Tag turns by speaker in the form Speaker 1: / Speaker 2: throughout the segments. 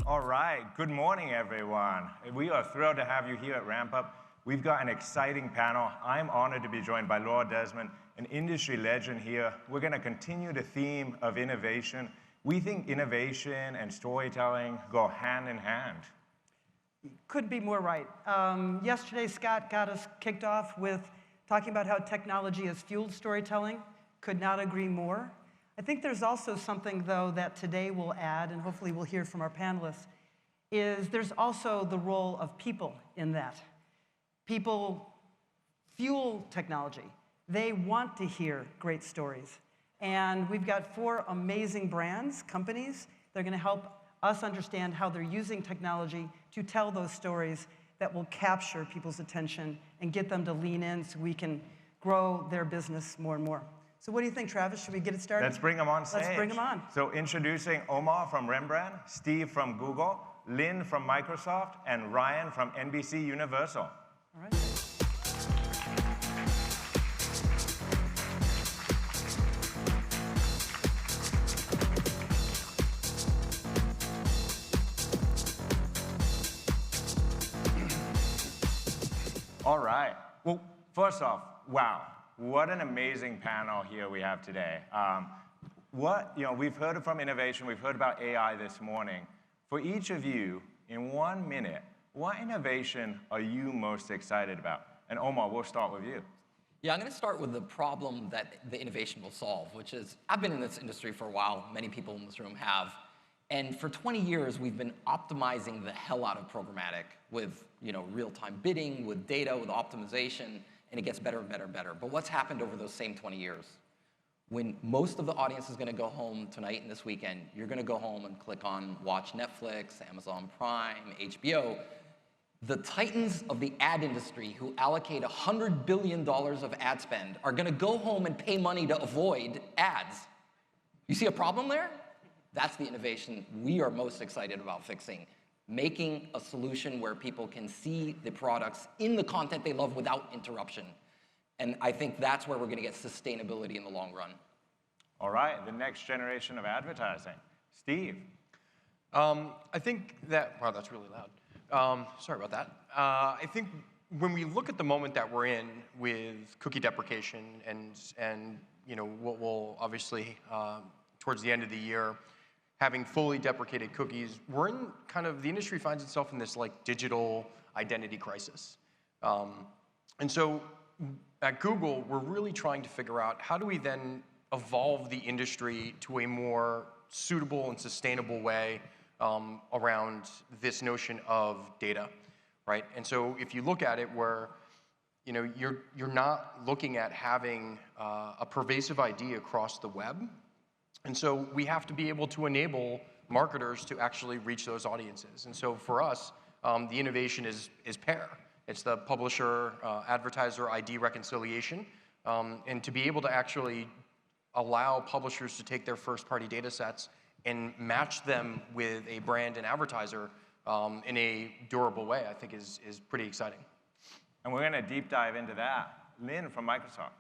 Speaker 1: All right, good morning, everyone. We are thrilled to have you here at RampUp. We've got an exciting panel. I'm honored to be joined by Laura Desmond, an industry legend here. We're going to continue the theme of innovation. We think innovation and storytelling go hand in hand.
Speaker 2: Couldn't be more right. Yesterday, Scott got us kicked off with talking about how technology has fueled storytelling. Could not agree more. I think there's also something, though, that today we'll add, and hopefully we'll hear from our panelists, is there's also the role of people in that. People fuel technology. They want to hear great stories. And we've got 4 amazing brands, companies, that are going to help us understand how they're using technology to tell those stories that will capture people's attention and get them to lean in so we can grow their business more and more. So what do you think, Travis? Should we get it started?
Speaker 1: Let's bring them on stage.
Speaker 2: Let's bring them on.
Speaker 1: So introducing Omar from Rembrand, Steve from Google, Lynne from Microsoft, and Ryan from NBCUniversal.
Speaker 2: All right.
Speaker 1: All right. Well, first off, wow. What an amazing panel here we have today. We've heard from innovation, we've heard about AI this morning. For each of you, in 1 minute, what innovation are you most excited about? And Omar, we'll start with you.
Speaker 3: Yeah, I'm going to start with the problem that the innovation will solve, which is, I've been in this industry for a while, many people in this room have, and for 20 years, we've been optimizing the hell out of programmatic with real-time bidding, with data, with optimization, and it gets better and better and better. But what's happened over those same 20 years? When most of the audience is going to go home tonight and this weekend, you're going to go home and click on watch Netflix, Amazon Prime, HBO. The titans of the ad industry who allocate $100 billion of ad spend are going to go home and pay money to avoid ads. You see a problem there? That's the innovation we are most excited about fixing. Making a solution where people can see the products in the content they love without interruption. And I think that's where we're going to get sustainability in the long run.
Speaker 1: All right, the next generation of advertising. Steve.
Speaker 4: I think that, wow, that's really loud. Sorry about that. I think when we look at the moment that we're in with cookie deprecation and what will obviously, towards the end of the year, having fully deprecated cookies, we're in the industry finds itself in this digital identity crisis. And so at Google, we're really trying to figure out how do we then evolve the industry to a more suitable and sustainable way around this notion of data, right? And so if you look at it where you're not looking at having a pervasive ID across the web. And so we have to be able to enable marketers to actually reach those audiences. And so for us, the innovation is PAIR. It's the publisher advertiser ID reconciliation. And to be able to actually allow publishers to take their first-party data sets and match them with a brand and advertiser in a durable way, I think is pretty exciting.
Speaker 1: And we're going to deep dive into that. Lynne from Microsoft.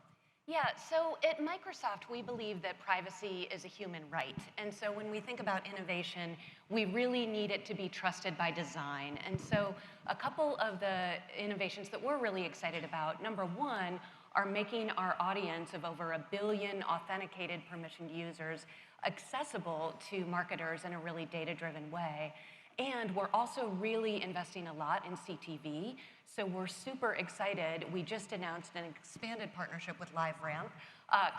Speaker 5: Yeah, so at Microsoft, we believe that privacy is a human right. And so when we think about innovation, we really need it to be trusted by design. And so a couple of the innovations that we're really excited about, number one, are making our audience of over 1 billion authenticated permissioned users accessible to marketers in a really data-driven way. And we're also really investing a lot in CTV. So we're super excited. We just announced an expanded partnership with LiveRamp,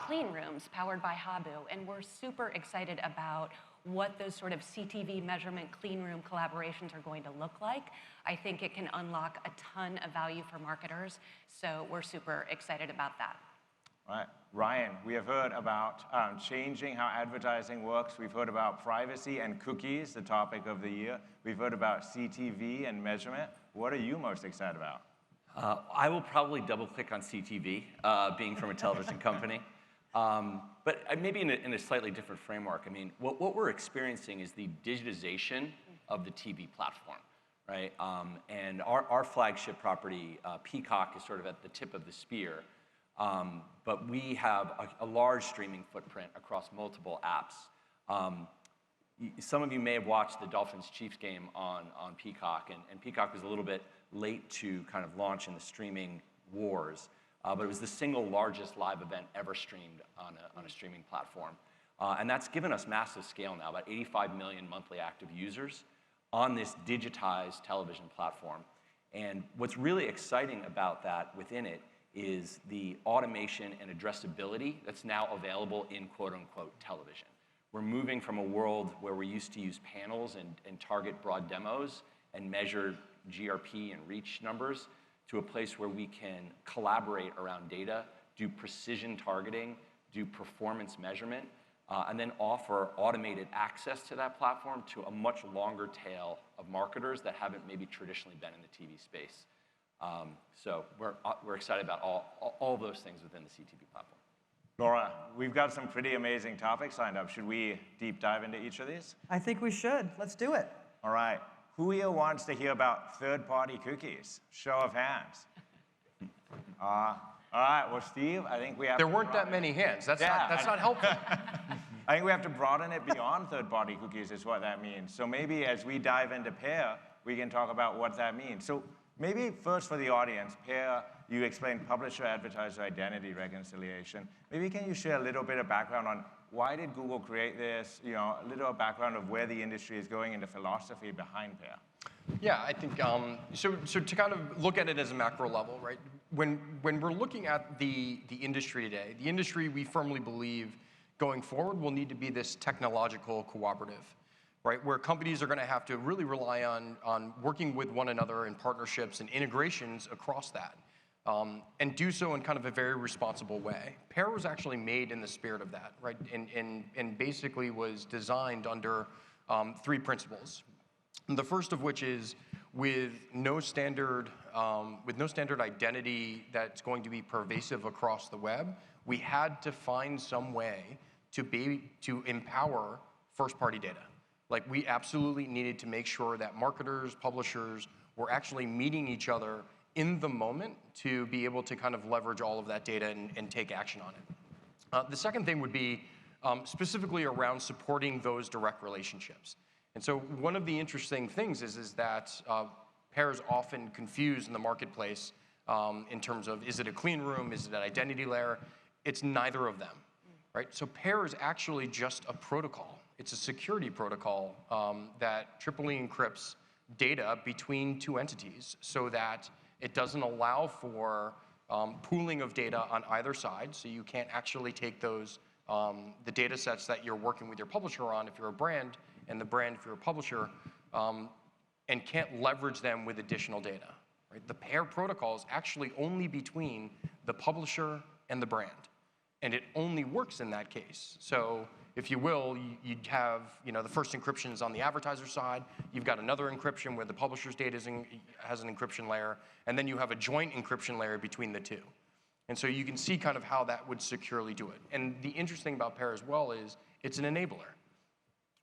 Speaker 5: clean rooms powered by Habu. And we're super excited about what those sort of CTV measurement clean room collaborations are going to look like. I think it can unlock a ton of value for marketers. So we're super excited about that.
Speaker 1: All right. Ryan, we have heard about changing how advertising works. We've heard about privacy and cookies, the topic of the year. We've heard about CTV and measurement. What are you most excited about?
Speaker 6: I will probably double-click on CTV, being from a television company. But maybe in a slightly different framework. I mean, what we're experiencing is the digitization of the TV platform, right? And our flagship property, Peacock, is sort of at the tip of the spear. But we have a large streaming footprint across multiple apps. some of you may have watched the Dolphins-Chiefs game on Peacock, and Peacock was a little bit late to kind of launch in the streaming wars, but it was the single largest live event ever streamed on a streaming platform. And that's given us massive scale now, about 85 million monthly active users on this digitized television platform. And what's really exciting about that within it is the automation and addressability that's now available in quote-unquote television. We're moving from a world where we used to use panels and target broad demos and measure GRP and reach numbers to a place where we can collaborate around data, do precision targeting, do performance measurement, and then offer automated access to that platform to a much longer tail of marketers that haven't maybe traditionally been in the TV space. So we're excited about all those things within the CTV platform.
Speaker 1: Laura, we've got some pretty amazing topics lined up. Should we deep dive into each of these?
Speaker 2: I think we should. Let's do it.
Speaker 1: All right. Who here wants to hear about third-party cookies? Show of hands. All right. Well, Steve, I think we have
Speaker 4: There weren't that many hands. That's not helpful.
Speaker 1: I think we have to broaden it beyond third-party cookies is what that means. So maybe as we dive into PAIR, we can talk about what that means. So maybe first for the audience, PAIR, you explained publisher-advertiser identity reconciliation. Maybe can you share a little bit of background on why did Google create this? You know, a little background of where the industry is going and the philosophy behind PAIR.
Speaker 4: Yeah, I think, so to kind of look at it as a macro level, right? When we're looking at the industry today, the industry we firmly believe going forward will need to be this technological cooperative, right? Where companies are gonna have to really rely on working with one another in partnerships and integrations across that. And do so in kind of a very responsible way. PAIR was actually made in the spirit of that, right? And basically was designed under 3 principles. And the first of which is with no standard identity that's going to be pervasive across the web, we had to find some way to empower first-party data. Like, we absolutely needed to make sure that marketers, publishers were actually meeting each other in the moment to be able to kind of leverage all of that data and take action on it. The second thing would be specifically around supporting those direct relationships. And so one of the interesting things is that PAIR is often confused in the marketplace in terms of, is it a clean room, is it an identity layer? It's neither of them, right? So PAIR is actually just a protocol. It's a security protocol that triply encrypts data between 2 entities so that it doesn't allow for pooling of data on either side, so you can't actually take those, the data sets that you're working with your publisher on if you're a brand, and the brand if you're a publisher, and can't leverage them with additional data, right? The PAIR protocol is actually only between the publisher and the brand, and it only works in that case. So if you will, you'd have, the first encryption is on the advertiser side, you've got another encryption where the publisher's data has an encryption layer, and then you have a joint encryption layer between the 2. And so you can see kind of how that would securely do it. And the interesting about PAIR as well is it's an enabler,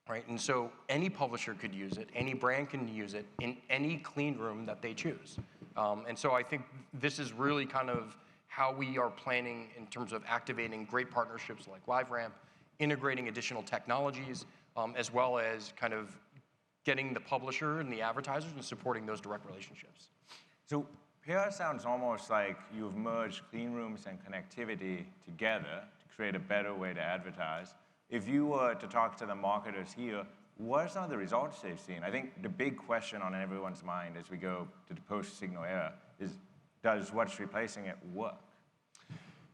Speaker 4: right? And so any publisher could use it, any brand can use it in any clean room that they choose. And so I think this is really kind of how we are planning in terms of activating great partnerships like LiveRamp, integrating additional technologies, as well as kind of getting the publisher and the advertisers and supporting those direct relationships.
Speaker 1: So PAIR sounds almost like you've merged clean rooms and connectivity together to create a better way to advertise. If you were to talk to the marketers here, what are some of the results they've seen? I think the big question on everyone's mind as we go to the post-signal era is, does what's replacing it work?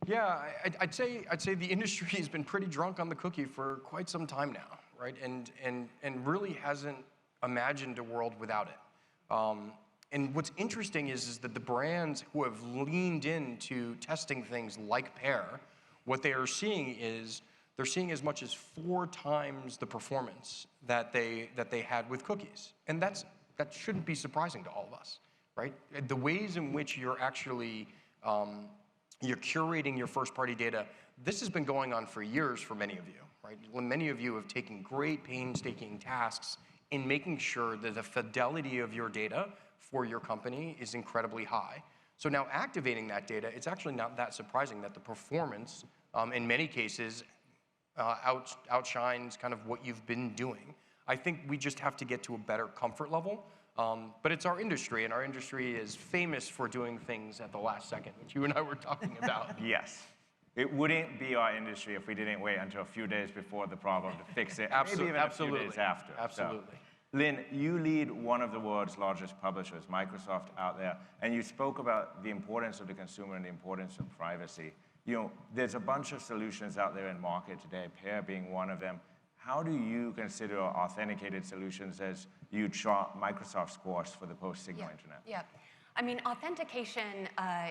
Speaker 4: Yeah, I'd say the industry has been pretty drunk on the cookie for quite some time now, right? And really hasn't imagined a world without it. And what's interesting is that the brands who have leaned into testing things like PAIR, what they are seeing is they're seeing as much as 4 times the performance that they had with cookies, and that shouldn't be surprising to all of us, right? The ways in which you're actually you're curating your first-party data, this has been going on for years for many of you, right? Many of you have taken great painstaking tasks in making sure that the fidelity of your data for your company is incredibly high. So now activating that data, it's actually not that surprising that the performance, in many cases, outshines kind of what you've been doing. I think we just have to get to a better comfort level. But it's our industry, and our industry is famous for doing things at the last second, which you and I were talking about.
Speaker 1: Yes. It wouldn't be our industry if we didn't wait until a few days before the problem to fix it, maybe even a few days after.
Speaker 4: Absolutely.
Speaker 1: So, Lynne, you lead one of the world's largest publishers, Microsoft, out there, and you spoke about the importance of the consumer and the importance of privacy. You know, there's a bunch of solutions out there in market today, Pair being one of them. How do you consider authenticated solutions as you chart Microsoft's course for the post-Signal internet?
Speaker 5: Yeah. I mean, authentication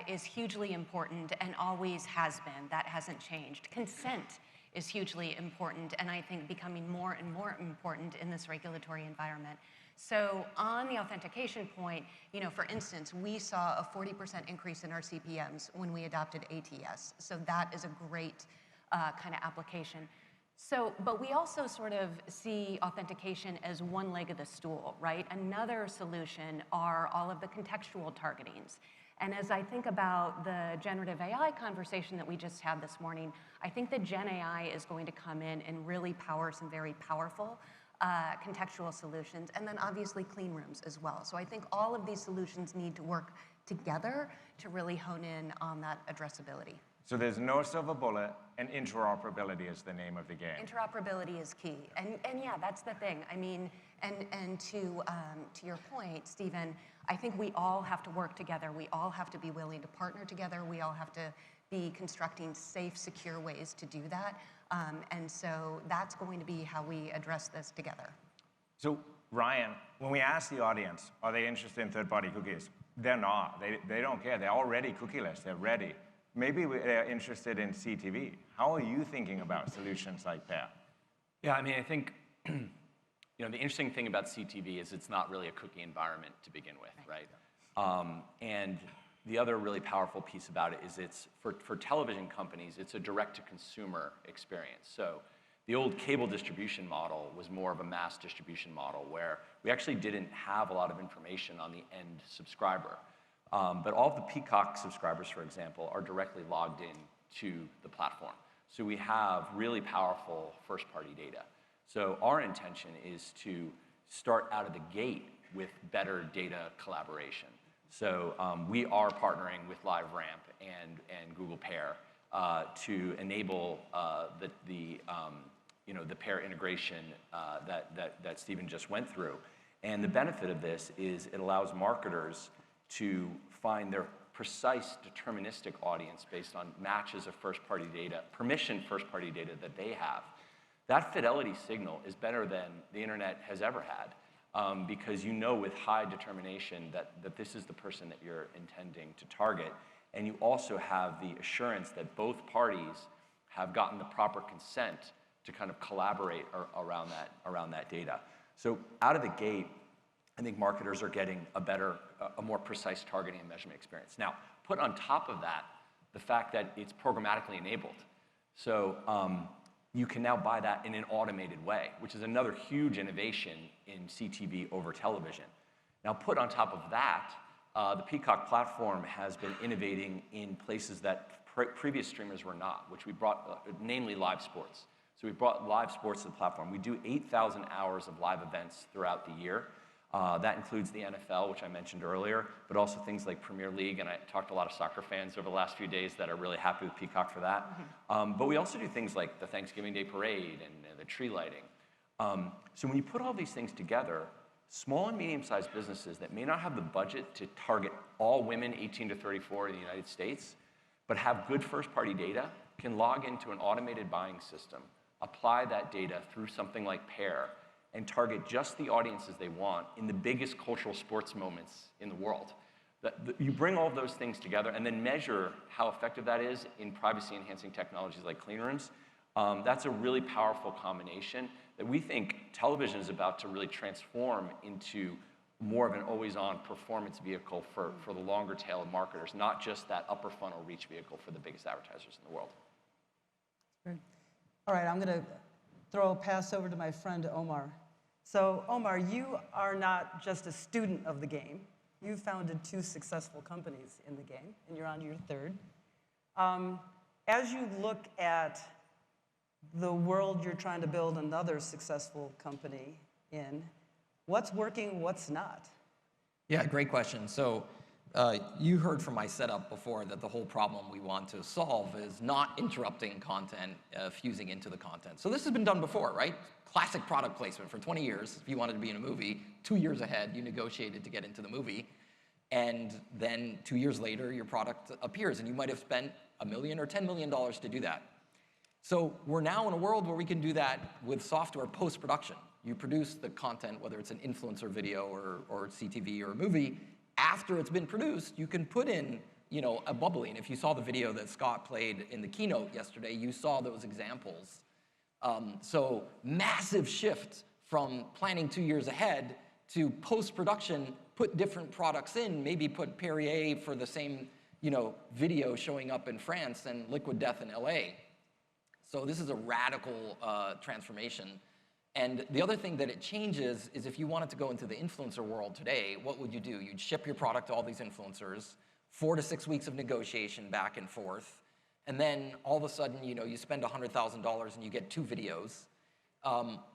Speaker 5: is hugely important and always has been. That hasn't changed. Consent is hugely important, and I think becoming more and more important in this regulatory environment. So on the authentication point, you know, for instance, we saw a 40% increase in our CPMs when we adopted ATS. So that is a great kind of application. So, but we also sort of see authentication as one leg of the stool, right? Another solution are all of the contextual targetings. And as I think about the generative AI conversation that we just had this morning, I think that Gen AI is going to come in and really power some very powerful contextual solutions, and then obviously clean rooms as well. So I think all of these solutions need to work together to really hone in on that addressability.
Speaker 1: So there's no silver bullet, and interoperability is the name of the game.
Speaker 5: Interoperability is key, and yeah, that's the thing. I mean, and to your point, Stephen, I think we all have to work together. We all have to be willing to partner together. We all have to be constructing safe, secure ways to do that. And so that's going to be how we address this together.
Speaker 1: So Ryan, when we ask the audience, are they interested in third-party cookies? They're not. They don't care. They're already cookieless. They're ready. Maybe they're interested in CTV. How are you thinking about solutions like that?
Speaker 6: Yeah, I mean, I think you know, the interesting thing about CTV is it's not really a cookie environment to begin with, right? And the other really powerful piece about it is it's, for television companies, it's a direct-to-consumer experience. So the old cable distribution model was more of a mass distribution model where we actually didn't have a lot of information on the end subscriber. But all of the Peacock subscribers, for example, are directly logged in to the platform. So we have really powerful first-party data. So our intention is to start out of the gate with better data collaboration. So we are partnering with LiveRamp and Google Pair to enable the Pair integration that Stephen just went through. And the benefit of this is it allows marketers to find their precise deterministic audience based on matches of first-party data, permissioned first-party data that they have. That fidelity signal is better than the internet has ever had because you know with high determination that this is the person that you're intending to target. And you also have the assurance that both parties have gotten the proper consent to kind of collaborate around that data. So out of the gate, I think marketers are getting a more precise targeting and measurement experience. Now, put on top of that the fact that it's programmatically enabled. So you can now buy that in an automated way, which is another huge innovation in CTV over television. Now, put on top of that, the Peacock platform has been innovating in places that previous streamers were not, which we brought, namely live sports. So we brought live sports to the platform. We do 8,000 hours of live events throughout the year. That includes the NFL, which I mentioned earlier, but also things like Premier League, and I talked to a lot of soccer fans over the last few days that are really happy with Peacock for that. But we also do things like the Thanksgiving Day Parade and the tree lighting. So when you put all these things together, small and medium-sized businesses that may not have the budget to target all women 18 to 34 in the United States, but have good first-party data, can log into an automated buying system, apply that data through something like Pair, and target just the audiences they want in the biggest cultural sports moments in the world. You bring all of those things together and then measure how effective that is in privacy-enhancing technologies like clean rooms. That's a really powerful combination that we think television is about to really transform into more of an always-on performance vehicle for the longer tail of marketers, not just that upper funnel reach vehicle for the biggest advertisers in the world.
Speaker 2: Great. All right, I'm going to throw a pass over to my friend Omar. So Omar, you are not just a student of the game. You founded 2 successful companies in the game, and you're on your 3rd. As you look at the world you're trying to build another successful company in. What's working, what's not?
Speaker 3: Yeah, great question. So you heard from my setup before that the whole problem we want to solve is not interrupting content, fusing into the content. So this has been done before, right? Classic product placement for 20 years. If you wanted to be in a movie, 2 years ahead, you negotiated to get into the movie. And then 2 years later, your product appears, and you might have spent $1 million or $10 million to do that. So we're now in a world where we can do that with software post-production. You produce the content, whether it's an influencer video or CTV or a movie. After it's been produced, you can put in, a bubbling. If you saw the video that Scott played in the keynote yesterday, you saw those examples. So massive shift from planning 2 years ahead to post-production, put different products in, maybe put Perrier for the same, video showing up in France and Liquid Death in LA. So this is a radical transformation. And the other thing that it changes is if you wanted to go into the influencer world today, what would you do? You'd ship your product to all these influencers, 4 to 6 weeks of negotiation back and forth, and then all of a sudden, you spend $100,000 and you get 2 videos.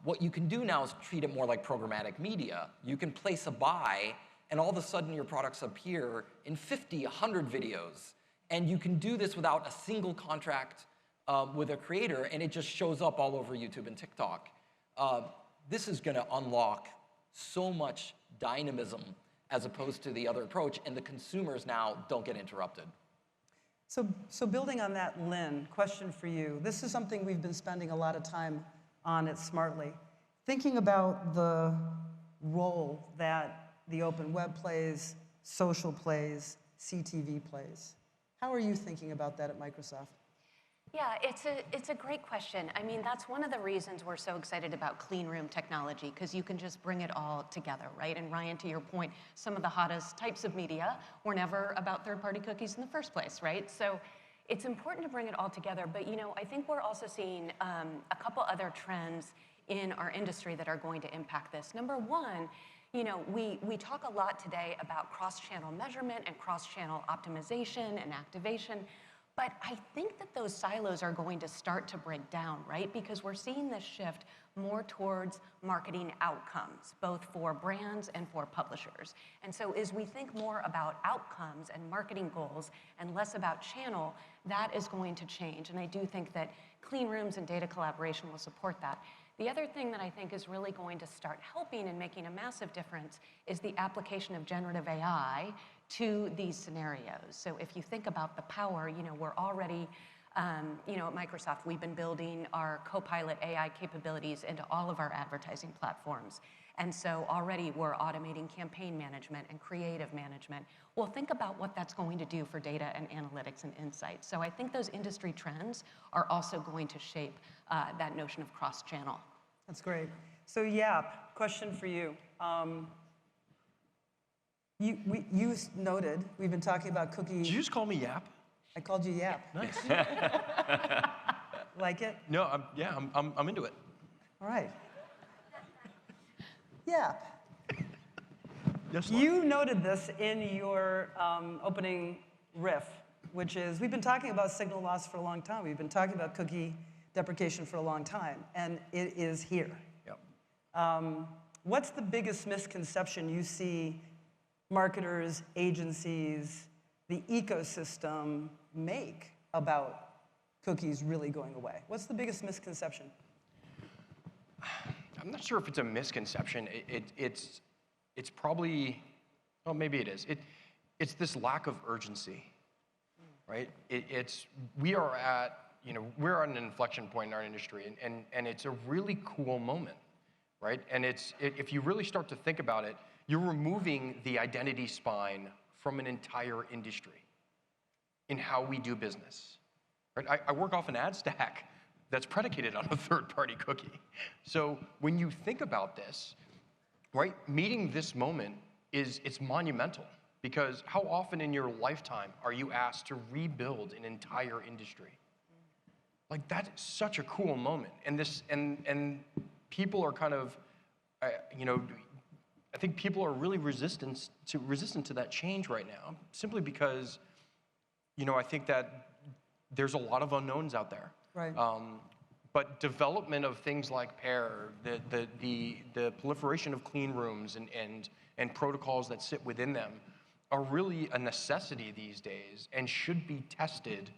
Speaker 3: What you can do now is treat it more like programmatic media. You can place a buy, and all of a sudden your products appear in 50, 100 videos. And you can do this without a single contract with a creator, and it just shows up all over YouTube and TikTok. This is going to unlock so much dynamism as opposed to the other approach, and the consumers now don't get interrupted.
Speaker 2: So building on that, Lynne, question for you. This is something we've been spending a lot of time on at Smartly. Thinking about the role that the open web plays, social plays, CTV plays. How are you thinking about that at Microsoft?
Speaker 5: Yeah, it's a great question. I mean, that's one of the reasons we're so excited about clean room technology, because you can just bring it all together, right? And Ryan, to your point, some of the hottest types of media were never about third-party cookies in the first place, right? So it's important to bring it all together. But, I think we're also seeing a couple other trends in our industry that are going to impact this. Number one, we talk a lot today about cross-channel measurement and cross-channel optimization and activation. But I think that those silos are going to start to break down, right? Because we're seeing this shift more towards marketing outcomes, both for brands and for publishers. And so as we think more about outcomes and marketing goals and less about channel, that is going to change. And I do think that clean rooms and data collaboration will support that. The other thing that I think is really going to start helping and making a massive difference is the application of generative AI to these scenarios. So if you think about the power, we're already, at Microsoft, we've been building our Copilot AI capabilities into all of our advertising platforms. And so already we're automating campaign management and creative management. Well, think about what that's going to do for data and analytics and insights. So I think those industry trends are also going to shape that notion of cross-channel.
Speaker 2: That's great. So Yap, question for you. You noted, we've been talking about cookie.
Speaker 4: Did you just call me Yap?
Speaker 2: I called you Yap.
Speaker 4: Nice.
Speaker 2: Like it?
Speaker 4: No, I'm into it.
Speaker 2: All right. Yap.
Speaker 4: Yes,
Speaker 2: You noted this in your opening riff, which is, we've been talking about signal loss for a long time. We've been talking about cookie deprecation for a long time, and it is here.
Speaker 4: Yep.
Speaker 2: What's the biggest misconception you see marketers, agencies, the ecosystem make about cookies really going away? What's the biggest misconception?
Speaker 4: I'm not sure if it's a misconception. It's probably, well, maybe it is. It's this lack of urgency, right? We're at an inflection point in our industry, and it's a really cool moment, right? And if you really start to think about it, you're removing the identity spine from an entire industry in how we do business. Right? I work off an ad stack that's predicated on a third-party cookie. So when you think about this, right, meeting this moment it's monumental, because how often in your lifetime are you asked to rebuild an entire industry? Like, that's such a cool moment, and people are kind of, I think people are really resistant to that change right now, simply because, I think that there's a lot of unknowns out there.
Speaker 2: Right.
Speaker 4: but development of things like Pair, the proliferation of clean rooms and protocols that sit within them are really a necessity these days and should be tested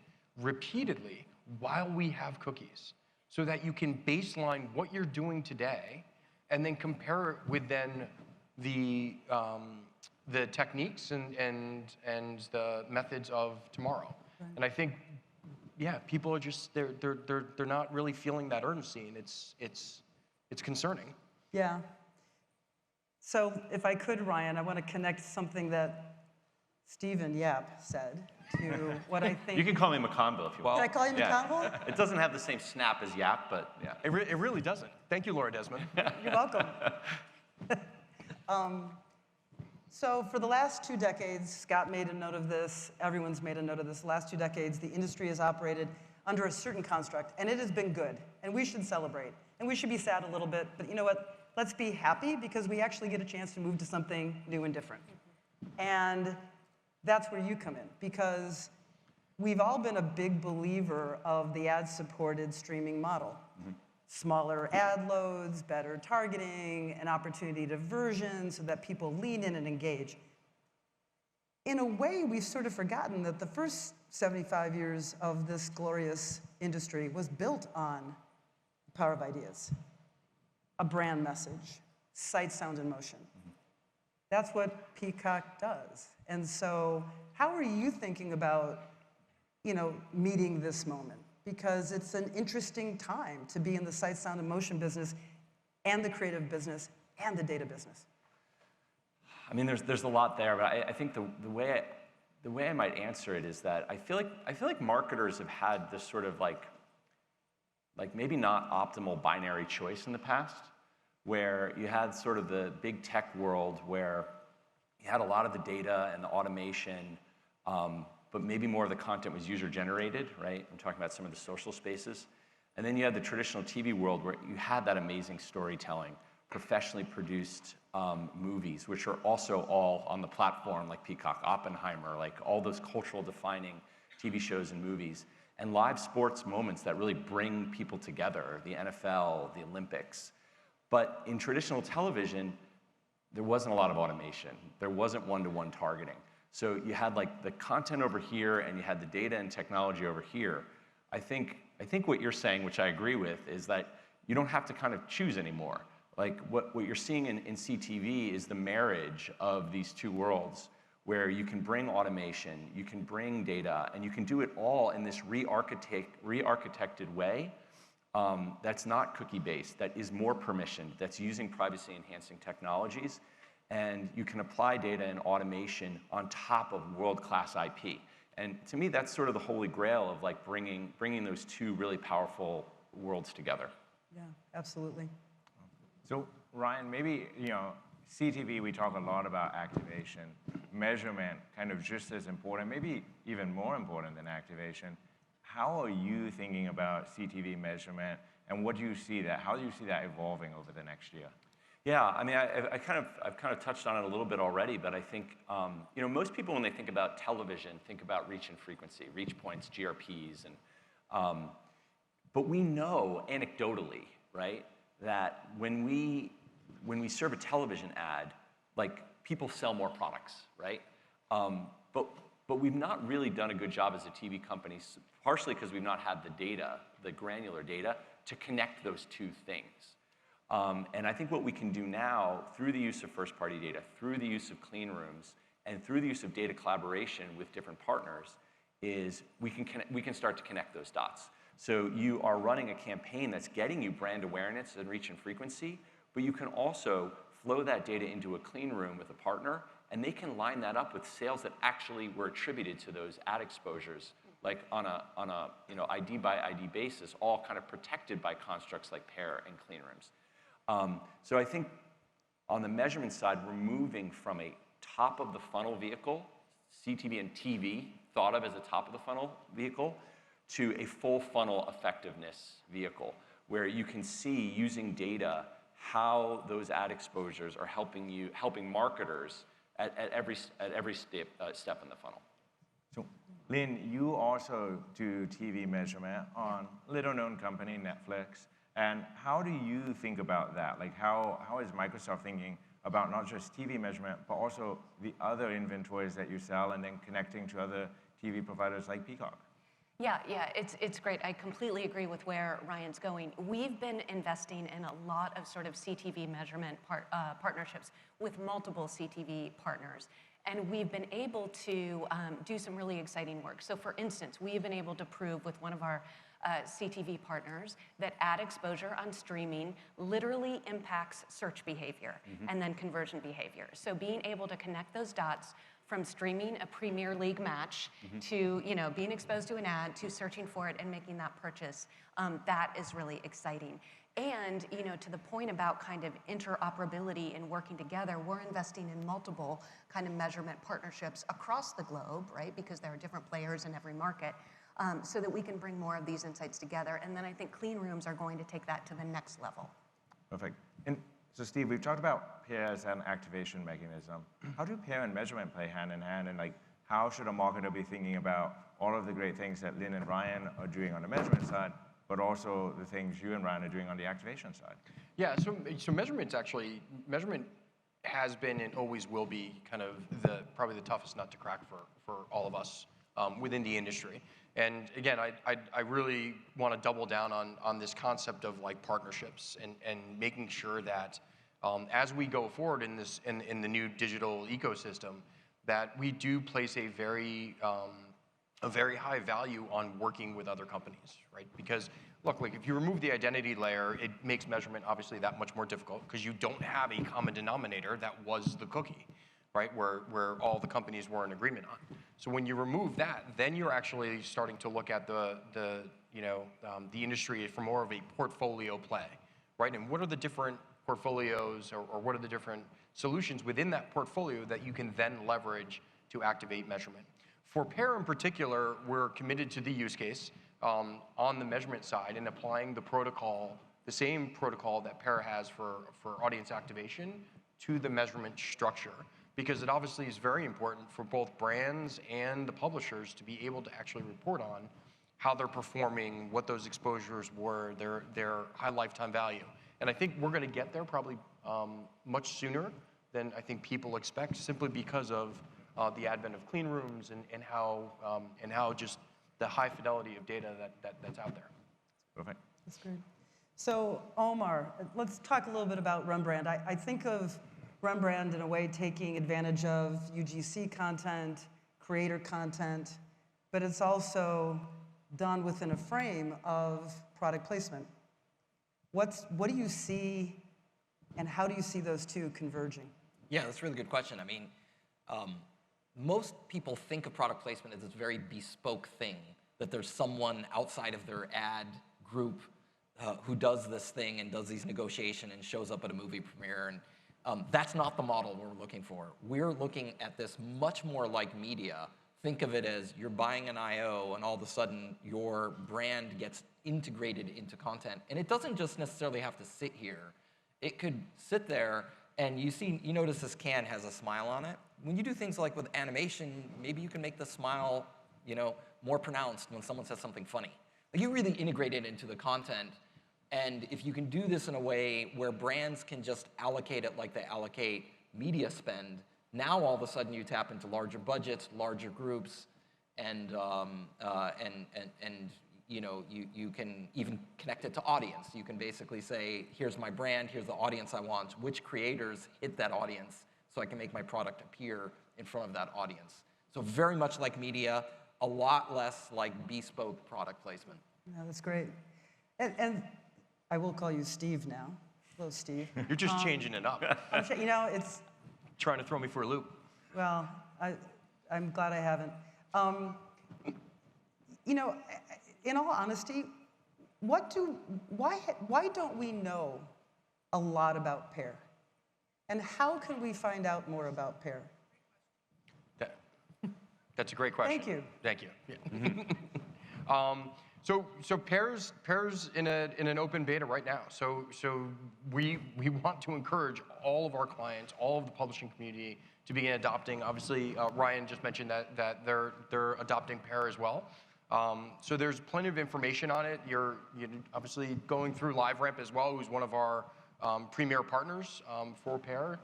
Speaker 4: repeatedly while we have cookies, so that you can baseline what you're doing today and then compare it with then the techniques and the methods of tomorrow. Right. And I think, yeah, people are just they're not really feeling that urgency, and it's concerning.
Speaker 2: Yeah. So if I could, Ryan, I want to connect something that Stephen Yap said to what I think.
Speaker 6: You can call me McConville if you want.
Speaker 2: Can I call you McConville?
Speaker 6: It doesn't have the same snap as Yap, but yeah.
Speaker 4: It really doesn't. Thank you, Laura Desmond.
Speaker 2: You're welcome. So for the last 2 decades, Scott made a note of this, everyone's made a note of this, the last 2 decades, the industry has operated under a certain construct, and it has been good, and we should celebrate. And we should be sad a little bit, but you know what? Let's be happy, because we actually get a chance to move to something new and different. And that's where you come in, because we've all been a big believer of the ad-supported streaming model. Mm-hmm. Smaller ad loads, better targeting, an opportunity to version so that people lean in and engage. In a way, we've sort of forgotten that the first 75 years of this glorious industry was built on the power of ideas, a brand message, sight, sound, and motion. That's what Peacock does. And so how are you thinking about, meeting this moment? Because it's an interesting time to be in the sight, sound, and motion business, and the creative business, and the data business.
Speaker 6: I mean, there's a lot there, but I think the way I might answer it is that I feel like marketers have had this sort of like maybe not optimal binary choice in the past, where you had sort of the big tech world where you had a lot of the data and the automation, but maybe more of the content was user-generated, right? I'm talking about some of the social spaces. And then you had the traditional TV world where you had that amazing storytelling, professionally produced movies, which are also all on the platform, like Peacock, Oppenheimer, like all those cultural defining TV shows and movies, and live sports moments that really bring people together, the NFL, the Olympics. But in traditional television, there wasn't a lot of automation. There wasn't one-to-one targeting. So you had like the content over here, and you had the data and technology over here. I think what you're saying, which I agree with, is that you don't have to kind of choose anymore. Like what you're seeing in CTV is the marriage of these two worlds, where you can bring automation, you can bring data, and you can do it all in this re-architected way that's not cookie-based, that is more permissioned, that's using privacy-enhancing technologies. And you can apply data and automation on top of world-class IP. And to me, that's sort of the holy grail of like bringing those two really powerful worlds together.
Speaker 2: Yeah, absolutely.
Speaker 1: So Ryan, maybe, CTV, we talk a lot about activation, measurement, kind of just as important, maybe even more important than activation. How are you thinking about CTV measurement, and how do you see that evolving over the next year?
Speaker 6: Yeah, I mean, I've kind of touched on it a little bit already, but I think, most people when they think about television think about reach and frequency, reach points, GRPs, and but we know anecdotally, right, that when we serve a television ad, like people sell more products, right? But we've not really done a good job as a TV company, partially because we've not had the data, the granular data, to connect those two things. And I think what we can do now, through the use of first-party data, through the use of clean rooms, and through the use of data collaboration with different partners, is we can start to connect those dots. So you are running a campaign that's getting you brand awareness and reach and frequency, but you can also flow that data into a clean room with a partner, and they can line that up with sales that actually were attributed to those ad exposures, like on a ID by ID basis, all kind of protected by constructs like Pair and clean rooms. So I think on the measurement side, we're moving from a top-of-the-funnel vehicle, CTV and TV, thought of as a top-of-the-funnel vehicle, to a full-funnel effectiveness vehicle, where you can see, using data, how those ad exposures are helping marketers at every step in the funnel.
Speaker 1: So Lynne, you also do TV measurement on little-known company, Netflix. And how do you think about that? Like, how is Microsoft thinking about not just TV measurement, but also the other inventories that you sell and then connecting to other TV providers like Peacock?
Speaker 5: Yeah, it's great. I completely agree with where Ryan's going. We've been investing in a lot of sort of CTV measurement partnerships with multiple CTV partners. And we've been able to do some really exciting work. So for instance, we've been able to prove with one of our CTV partners that ad exposure on streaming literally impacts search behavior and then conversion behavior. So being able to connect those dots from streaming a Premier League match to being exposed to an ad to searching for it and making that purchase, that is really exciting. And to the point about kind of interoperability and working together, we're investing in multiple kind of measurement partnerships across the globe, right? Because there are different players in every market, so that we can bring more of these insights together. And then I think clean rooms are going to take that to the next level.
Speaker 1: Perfect. And so Steve, we've talked about pair as an activation mechanism. How do pair and measurement play hand in hand? And like, how should a marketer be thinking about all of the great things that Lynne and Ryan are doing on the measurement side, but also the things you and Ryan are doing on the activation side?
Speaker 4: Yeah, so measurement has been and always will be kind of probably the toughest nut to crack for all of us within the industry. And again, I really want to double down on this concept of like partnerships and making sure that as we go forward in the new digital ecosystem, that we do place a very high value on working with other companies, right? Because look, like if you remove the identity layer, it makes measurement obviously that much more difficult because you don't have a common denominator that was the cookie, right? Where all the companies were in agreement on. So when you remove that, then you're actually starting to look at the industry from more of a portfolio play, right? And what are the different portfolios or what are the different solutions within that portfolio that you can then leverage to activate measurement? For pair in particular, we're committed to the use case on the measurement side and applying the protocol, the same protocol that pair has for audience activation to the measurement structure. Because it obviously is very important for both brands and the publishers to be able to actually report on how they're performing, what those exposures were, their high lifetime value. And I think we're going to get there probably much sooner than I think people expect, simply because of the advent of clean rooms and how just the high fidelity of data that's out there.
Speaker 1: Perfect.
Speaker 2: That's great. So Omar, let's talk a little bit about Rembrand. I think of Rembrand in a way taking advantage of UGC content, creator content, but it's also done within a frame of product placement. What do you see, and how do you see those two converging?
Speaker 3: Yeah, that's a really good question. I mean, most people think of product placement as this very bespoke thing, that there's someone outside of their ad group who does this thing and does these negotiations and shows up at a movie premiere. And that's not the model we're looking for. We're looking at this much more like media. Think of it as you're buying an IO and all of a sudden your brand gets integrated into content. And it doesn't just necessarily have to sit here. It could sit there and you notice this can has a smile on it. When you do things like with animation, maybe you can make the smile, more pronounced when someone says something funny. Like you really integrate it into the content. And if you can do this in a way where brands can just allocate it like they allocate media spend, now all of a sudden you tap into larger budgets, larger groups, and you can even connect it to audience. You can basically say, here's my brand, here's the audience I want, which creators hit that audience, so I can make my product appear in front of that audience. So very much like media, a lot less like bespoke product placement.
Speaker 2: No, that's great. And I will call you Steve now. Hello, Steve.
Speaker 4: You're just changing it up.
Speaker 2: It's...
Speaker 4: Trying to throw me for a loop.
Speaker 2: Well, I'm glad I haven't. In all honesty, why don't we know a lot about pair? And how can we find out more about pair?
Speaker 4: That's a great question.
Speaker 2: Thank you.
Speaker 4: Thank you. Yeah. So Pair's in an open beta right now. So we want to encourage all of our clients, all of the publishing community, to begin adopting. Obviously, Ryan just mentioned that they're adopting Pair as well. So there's plenty of information on it. You're obviously going through LiveRamp as well, who's one of our premier partners for Pair.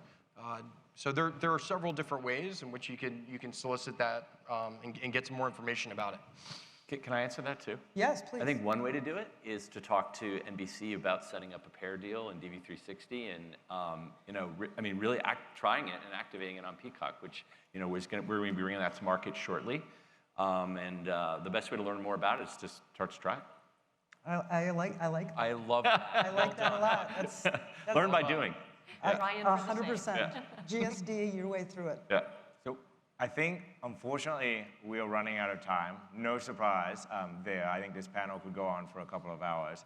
Speaker 4: So there are several different ways in which you can solicit that and get some more information about it.
Speaker 6: Can I answer that too?
Speaker 2: Yes, please.
Speaker 6: I think one way to do it is to talk to NBC about setting up a Pair deal in DV360, and really trying it and activating it on Peacock, which we're going to be bringing that to market shortly. The best way to learn more about it is to start to try it.
Speaker 2: I like that.
Speaker 4: I love that.
Speaker 2: I like that a lot. That's
Speaker 6: Learn by doing.
Speaker 5: Ryan, for the
Speaker 2: 100%. GSD your way through it.
Speaker 1: Yeah. So I think, unfortunately, we are running out of time. No surprise there. I think this panel could go on for a couple of hours.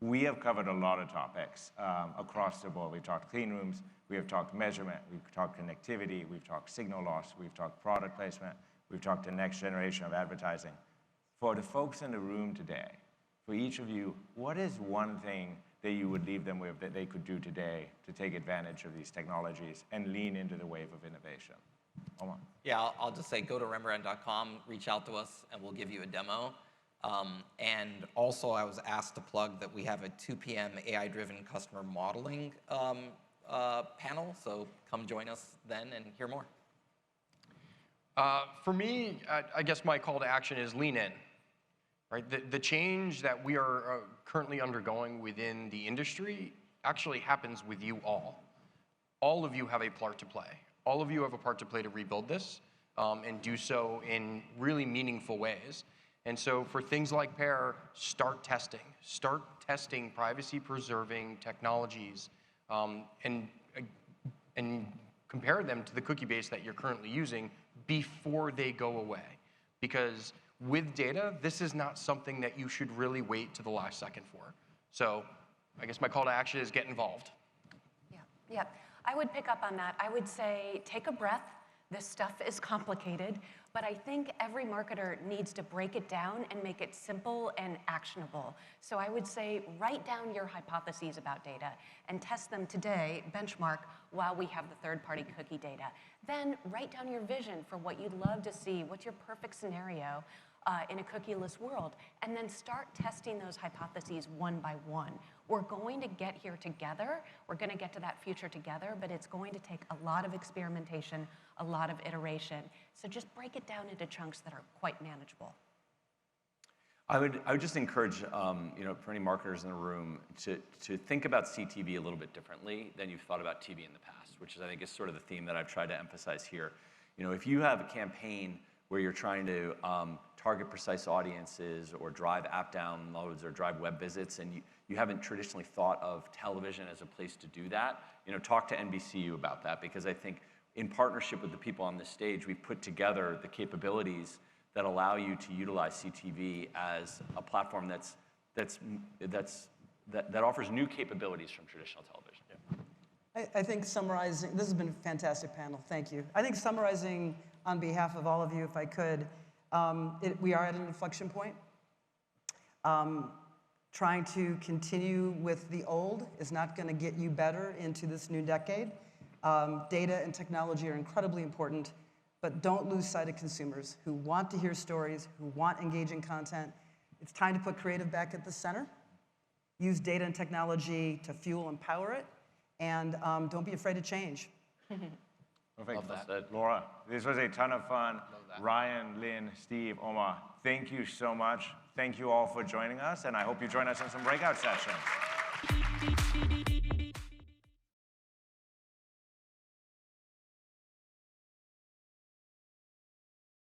Speaker 1: We have covered a lot of topics across the board. We've talked clean rooms, we have talked measurement, we've talked connectivity, we've talked signal loss, we've talked product placement, we've talked the next generation of advertising. For the folks in the room today, for each of you, what is one thing that you would leave them with that they could do today to take advantage of these technologies and lean into the wave of innovation? Omar.
Speaker 3: Yeah, I'll just say go to Rembrand.com, reach out to us, and we'll give you a demo. And also, I was asked to plug that we have a 2 p.m. AI-driven customer modeling panel, so come join us then and hear more.
Speaker 4: For me, I guess my call to action is lean in. Right? The change that we are currently undergoing within the industry actually happens with you all. All of you have a part to play. All of you have a part to play to rebuild this and do so in really meaningful ways. And so for things like Pair, start testing. Start testing privacy-preserving technologies and compare them to the cookie base that you're currently using before they go away. Because with data, this is not something that you should really wait to the last second for. So I guess my call to action is get involved.
Speaker 5: Yeah. I would pick up on that. I would say take a breath. This stuff is complicated, but I think every marketer needs to break it down and make it simple and actionable. So I would say write down your hypotheses about data and test them today, benchmark, while we have the third-party cookie data. Then write down your vision for what you'd love to see, what's your perfect scenario in a cookieless world, and then start testing those hypotheses one by one. We're going to get here together. We're going to get to that future together, but it's going to take a lot of experimentation, a lot of iteration. So just break it down into chunks that are quite manageable.
Speaker 6: I would just encourage, for any marketers in the room to think about CTV a little bit differently than you've thought about TV in the past, which is, I think, is sort of the theme that I've tried to emphasize here. If you have a campaign where you're trying to target precise audiences or drive app downloads or drive web visits, and you haven't traditionally thought of television as a place to do that, talk to NBCU about that, because I think in partnership with the people on this stage, we've put together the capabilities that allow you to utilize CTV as a platform that offers new capabilities from traditional television.
Speaker 2: Yeah. I think summarizing, this has been a fantastic panel, thank you. I think summarizing on behalf of all of you, if I could, we are at an inflection point. Trying to continue with the old is not going to get you better into this new decade. Data and technology are incredibly important, but don't lose sight of consumers who want to hear stories, who want engaging content. It's time to put creative back at the center. Use data and technology to fuel and power it, and don't be afraid to change.
Speaker 1: Perfect. Love that. Laura, this was a ton of fun. Ryan, Lynne, Steve, Omar, thank you so much. Thank you all for joining us, and I hope you join us in some breakout sessions.